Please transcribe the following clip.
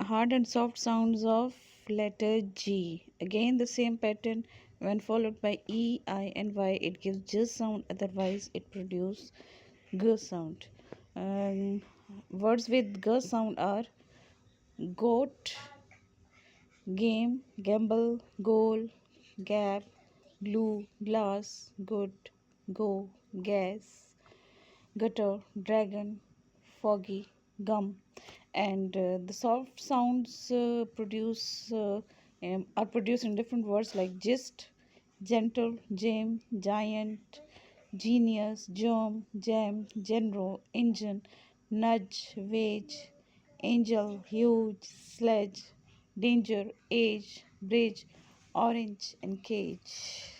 Hard and soft sounds of letter G. Again, the same pattern. When followed by E, I, and Y, it gives J sound. Otherwise, it produces G sound. Words with G sound are goat, game, gamble, goal, gap, glue, glass, good, go, gas, gutter, dragon, foggy, gum, and the soft sounds are produced in different words like gist, gentle, jam, giant, genius, germ, jam, general, engine, nudge, wage, angel, huge, sledge, danger, age, bridge, orange, and cage.